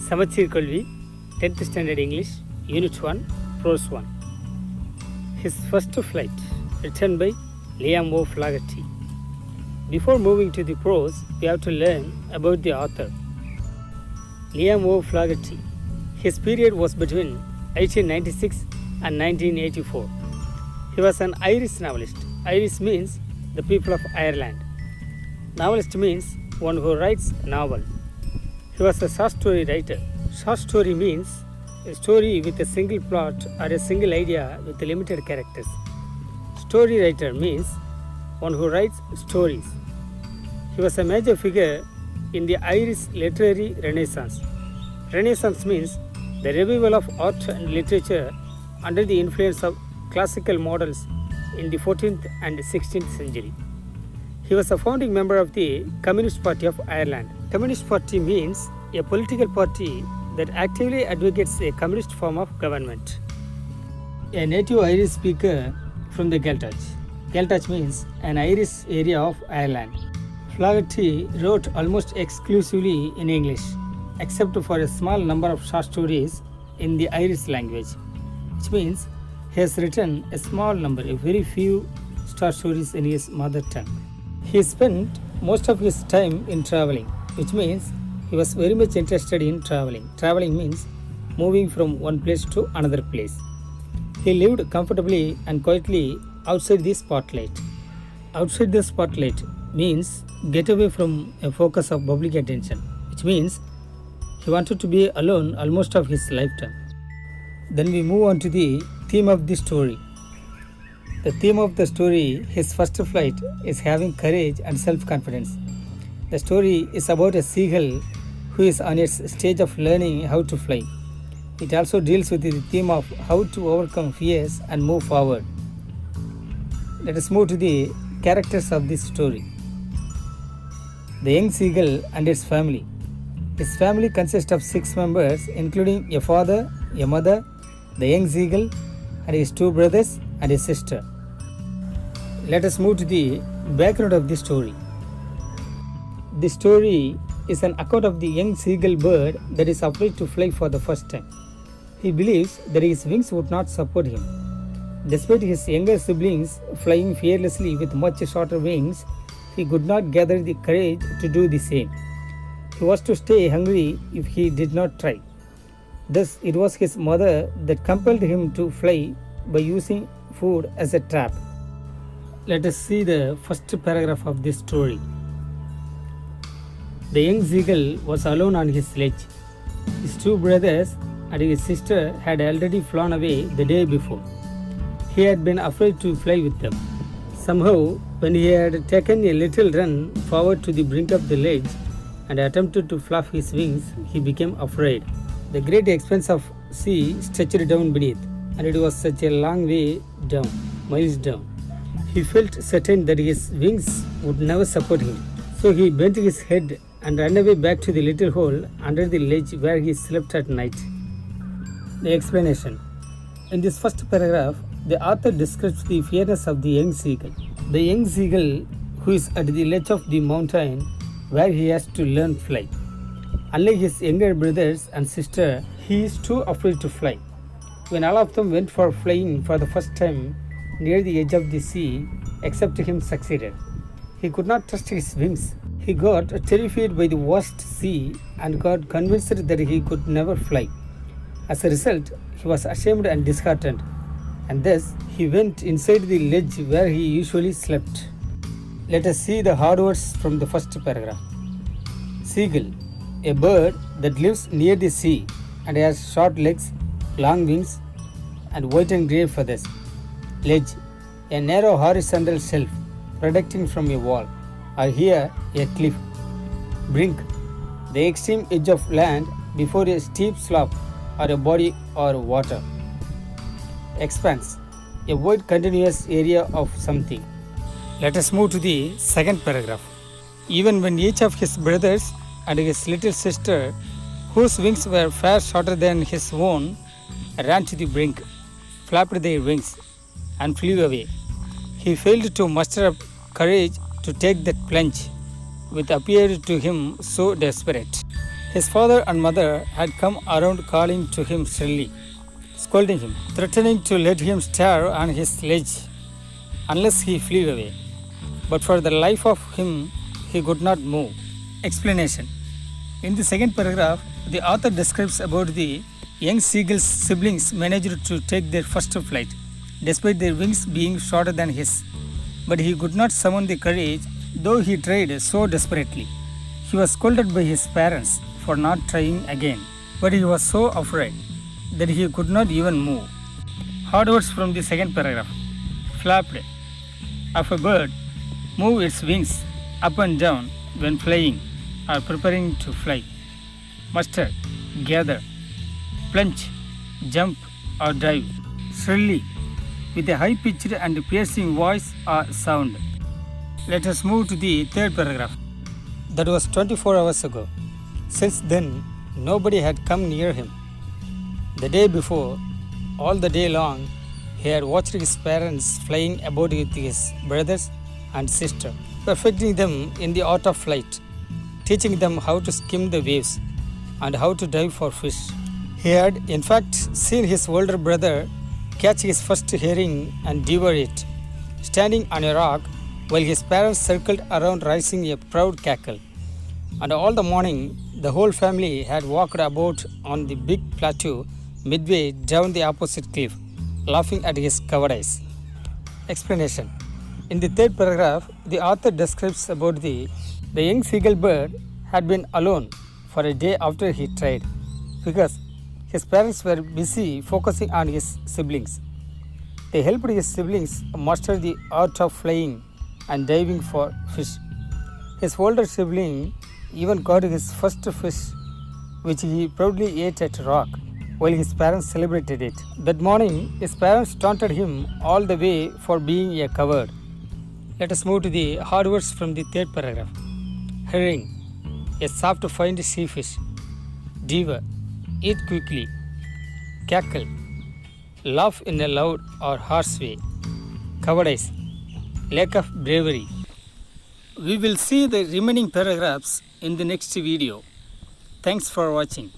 Samachir Kalvi, 10th Standard English, Unit 1, Prose 1. His first flight, written by Liam O'Flaherty. Before moving to the prose, we have to learn about the author. Liam O'Flaherty. His period was between 1896 and 1984. He was an Irish novelist. Irish means the people of Ireland. Novelist means one who writes novel. He was a short story writer. Short story means a story with a single plot or a single idea with limited characters. Story writer means one who writes stories. He was a major figure in the Irish literary renaissance. Renaissance means the revival of art and literature under the influence of classical models in the 14th and 16th century. He was a founding member of the Communist Party of Ireland. Communist Party means a political party that actively advocates a communist form of government. A native Irish speaker from the Gaeltacht. Gaeltacht means an Irish area of Ireland. Flaherty wrote almost exclusively in English, except for a small number of short stories in the Irish language, which means he has written a small number, a very few short stories in his mother tongue. He spent most of his time in traveling, which means he was very much interested in traveling. Traveling means moving from one place to another place. He lived comfortably and quietly outside the spotlight. Outside the spotlight means get away from a focus of public attention, which means he wanted to be alone almost of his lifetime. Then we move on to the theme of the story. The theme of the story, his first flight, is having courage and self-confidence. The story is about a seagull who is on its stage of learning how to fly. It also deals with the theme of how to overcome fears and move forward. Let us move to the characters of this story. The young seagull and its family. His family consists of 6 members, including a father, a mother, the young seagull, and his 2 brothers and a sister. Let us move to the background of the story. The story is an account of the young seagull bird that is afraid to fly for the first time. He believes that his wings would not support him. Despite his younger siblings flying fearlessly with much shorter wings, he could not gather the courage to do the same. He was to stay hungry if he did not try. Thus, it was his mother that compelled him to fly by using food as a trap. Let us see the first paragraph of this story. The young seagull was alone on his sledge. His 2 brothers and his sister had already flown away the day before. He had been afraid to fly with them. Somehow, when he had taken a little run forward to the brink of the ledge and attempted to flap his wings, he became afraid. The great expanse of sea stretched down beneath, and it was such a long way down, miles down. He felt certain that his wings would never support him. So he bent his head and ran away back to the little hole under the ledge where he slept at night. The explanation. In this first paragraph, the author describes the fearlessness of the young seagull. The young seagull who is at the ledge of the mountain where he has to learn fly. Unlike his younger brothers and sister, he is too afraid to fly. When all of them went for flying for the first time near the edge of the sea, except him succeeded. He could not trust his wings. He got terrified by the vast sea and got convinced that he could never fly. As a result, he was ashamed and disheartened, and thus he went inside the ledge where he usually slept. Let us see the hard words from the first paragraph. Seagull, a bird that lives near the sea and has short legs, long wings, and white and grey feathers. Ledge, a narrow horizontal shelf projecting from a wall, or here a cliff. Brink, the extreme edge of land before a steep slope or a body or water. Expanse, a wide continuous area of something. Let us move to the second paragraph. Even when each of his brothers and his little sister, whose wings were far shorter than his own, ran to the brink, flapped their wings, and flew away, he failed to muster up courage to take that plunge, which appeared to him so desperate. His father and mother had come around calling to him shrilly, scolding him, threatening to let him starve on his sledge unless he flew away. But for the life of him, he could not move. Explanation. In the second paragraph, the author describes about the young seagull's siblings managed to take their first flight, despite their wings being shorter than his. But he could not summon the courage, though he tried so desperately. He was scolded by his parents for not trying again, but he was so afraid that he could not even move. Hard words from the second paragraph. Flapped. Of a bird move its wings up and down when flying or preparing to fly. Muster, gather, plunge, jump or dive. Shrilly, with a high-pitched and piercing voice or sound. Let us move to the third paragraph. That was 24 hours ago. Since then, nobody had come near him. The day before, all the day long, he had watched his parents flying about with his brothers and sister, perfecting them in the art of flight, teaching them how to skim the waves and how to dive for fish. He had, in fact, seen his older brother catch his first herring and devour it, standing on a rock while his parents circled around raising a proud cackle. And all the morning, the whole family had walked about on the big plateau midway down the opposite cliff, laughing at his cowardice. Explanation. In the third paragraph, the author describes about the young seagull bird had been alone for a day after he tried, because his parents were busy focusing on his siblings. They helped his siblings master the art of flying and diving for fish. His older sibling even caught his first fish, which he proudly ate at a rock, while his parents celebrated it. That morning, his parents taunted him all the way for being a coward. Let us move to the hard words from the third paragraph. Herring, a soft fine sea fish. Devour, eat quickly. Cackle, laugh in a loud or harsh way. Cowardice, lack of bravery. We will see the remaining paragraphs in the next video. Thanks for watching.